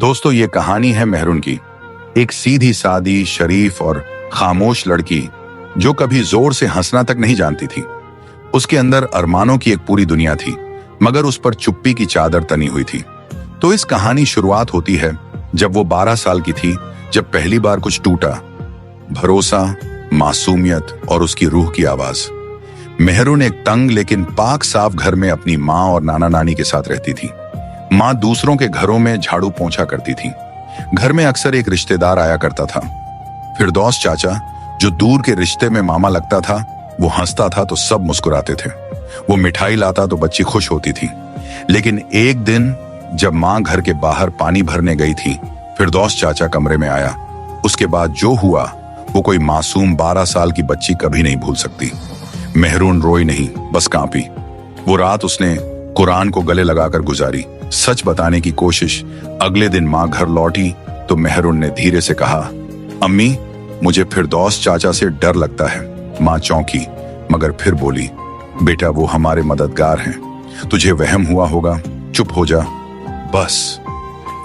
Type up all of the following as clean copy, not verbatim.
दोस्तों, ये कहानी है मेहरुन की। एक सीधी सादी, शरीफ और खामोश लड़की जो कभी जोर से हंसना तक नहीं जानती थी। उसके अंदर अरमानों की एक पूरी दुनिया थी, मगर उस पर चुप्पी की चादर तनी हुई थी। तो इस कहानी शुरुआत होती है जब वो 12 साल की थी, जब पहली बार कुछ टूटा। भरोसा, मासूमियत और उसकी रूह की आवाज। मेहरुन एक तंग लेकिन पाक साफ घर में अपनी माँ और नाना नानी के साथ रहती थी। माँ दूसरों के घरों में झाड़ू पोंछा करती थी। घर में अक्सर एक रिश्तेदार आया करता था। फिरदौस चाचा, जो दूर के रिश्ते में मामा लगता था। वो हंसता था तो सब मुस्कुराते थे। वो मिठाई लाता तो बच्ची खुश होती थी। लेकिन एक दिन जब माँ घर के बाहर पानी भरने गई थी, फिरदौस चाचा कमरे में आया। उसके बाद जो हुआ वो कोई मासूम 12 साल की बच्ची कभी नहीं भूल सकती। मेहरुन रोई नहीं, बस कांपी। वो रात उसने कुरान को गले लगाकर गुजारी, सच बताने की कोशिश। अगले दिन माँ घर लौटी तो मेहरुन ने धीरे से कहा, अम्मी, मुझे फिरदौस चाचा से डर लगता है। माँ चौंकी, मगर फिर बोली, बेटा वो हमारे मददगार हैं। तुझे वहम हुआ होगा, चुप हो जा। बस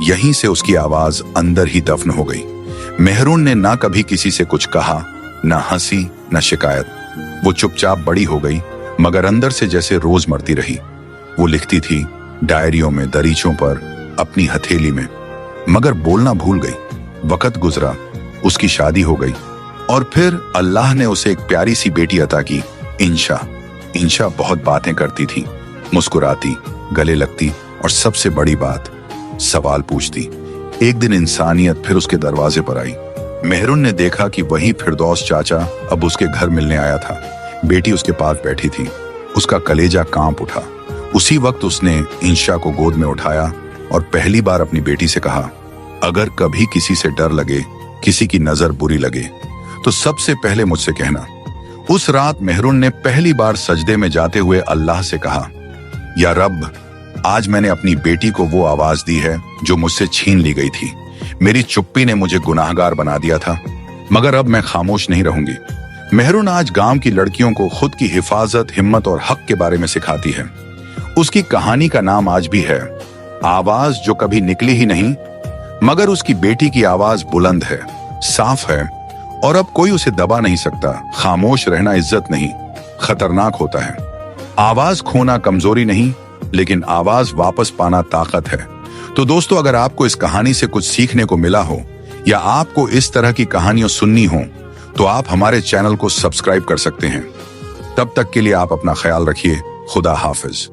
यहीं से उसकी आवाज अंदर ही दफन हो गई। मेहरुन ने ना कभी किसी से कुछ कहा, ना हंसी, ना शिकायत। वो चुपचाप बड़ी हो गई, मगर अंदर से जैसे रोज मरती रही। वो लिखती थी डायरियों में, दरीचों पर, अपनी हथेली में, मगर बोलना भूल गई। वक्त गुजरा, उसकी शादी हो गई और फिर अल्लाह ने उसे एक प्यारी सी बेटी अता की, इंशा। इंशा बहुत बातें करती थी, मुस्कुराती, गले लगती और सबसे बड़ी बात, सवाल पूछती। एक दिन इंसानियत फिर उसके दरवाजे पर आई। मेहरुन ने देखा कि वही फिरदौस चाचा अब उसके घर मिलने आया था। बेटी उसके पास बैठी थी। उसका कलेजा कांप उठा। उसी वक्त उसने इंशा को गोद में उठाया और पहली बार अपनी बेटी से कहा, अगर कभी किसी से डर लगे, किसी की नजर बुरी लगे, तो सबसे पहले मुझसे कहना। उस रात मेहरुन ने पहली बार सजदे में जाते हुए अल्लाह से कहा, या रब, आज मैंने अपनी बेटी को वो आवाज दी है जो मुझसे छीन ली गई थी। मेरी चुप्पी ने मुझे गुनाहगार बना दिया था, मगर अब मैं खामोश नहीं रहूंगी। मेहरुन आज गांव की लड़कियों को खुद की हिफाजत, हिम्मत और हक के बारे में सिखाती है। उसकी कहानी का नाम आज भी है, आवाज जो कभी निकली ही नहीं, मगर उसकी बेटी की आवाज बुलंद है, साफ है और अब कोई उसे दबा नहीं सकता। खामोश रहना इज्जत नहीं, खतरनाक होता है। आवाज खोना कमजोरी नहीं, लेकिन आवाज वापस पाना ताकत है। तो दोस्तों, अगर आपको इस कहानी से कुछ सीखने को मिला हो या आपको इस तरह की कहानियां सुननी हो, तो आप हमारे चैनल को सब्सक्राइब कर सकते हैं। तब तक के लिए आप अपना ख्याल रखिए। खुदा हाफिज।